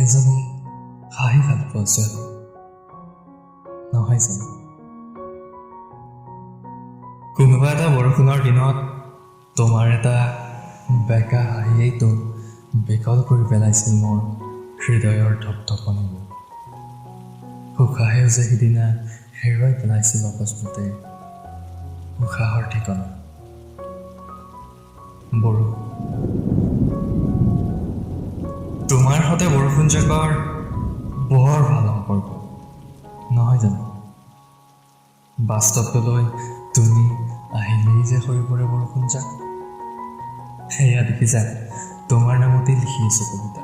এজনী হাঁহি ভাল পোৱা ছোৱালী নহয় জানো? কোনোবা এটা বৰষুণৰ দিনত তোমাৰ এটা বেকা হাঁহিয়েইতো বিকল কৰি পেলাইছিল মোৰ হৃদয়ৰ ধপধপনিবোৰ। উশাহেও যে সিদিনা হেৰুৱাই পেলাইছিল অকস্মাতে উশাহৰ ঠিকনা। বৰষুণ, তোমাৰ সতে বৰষুণ জাকৰ বৰ ভাল সম্পৰ্ক নহয় জানো? বাস্তৱটোলৈ তুমি আহিলেই যে সৰি পৰে বৰষুণ জাক। সেয়া দেখিছা, তোমাৰ নামতেই লিখি আছো কবিতা,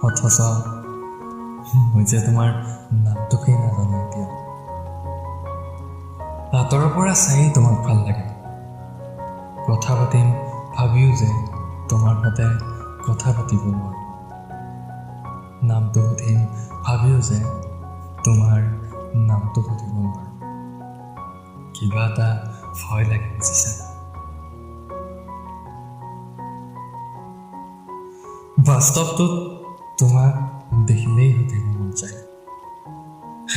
অথচ মই যে তোমাৰ নামটোকেই নাজানো এতিয়া। আঁতৰৰ পৰা চায়েই তোমাক ভাল লাগে, কথা পাতিম ভাবিও যে তোমাৰ সতে কথা পাতিব নোৱাৰোঁ। নামটো সুধিম ভাবিও যে তোমাৰ নামটো সুধিব নোৱাৰোঁ। কিবা এটা ভয় লাগে বুজিছা। বাস্তৱটোত তোমাক দেখিলেই সুধিব মন যায়,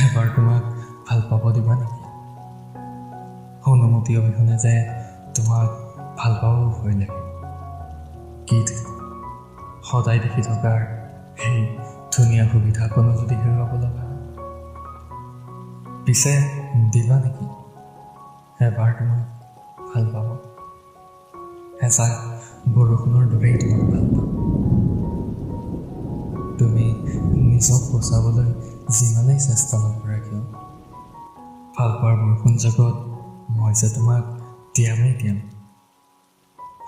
এবাৰ তোমাক ভাল পাব দিবা নেকি? অনুমতি অবিহনে যে তোমাক ভাল পাব ভয় লাগে। কি ঠিক, সদায় দেখি থকাৰ সেই ধুনীয়া সুবিধাকণো যদি হেৰুৱাব লগা হয়, পিছে দিবা নেকি এবাৰ তোমাক ভাল পাব? এজাক বৰষুণৰ দৰেই তোমাক ভাল পাব। তুমি নিজক বচাবলৈ যিমানেই চেষ্টা নকৰা কিয়, ভাল পোৱাৰ বৰষুণ জাকত মই যে তোমাক দিয়ামেই দিয়াম।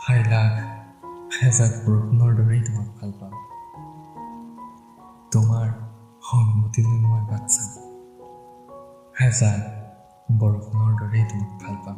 হাইলাখ এজাক বৰষুণৰ দৰেই তোমাক ভাল পাম। তোমাৰ অনুমতিলৈ মই বাট চাম, এজাক বৰষুণৰ দৰেই তোমাক ভাল পাম।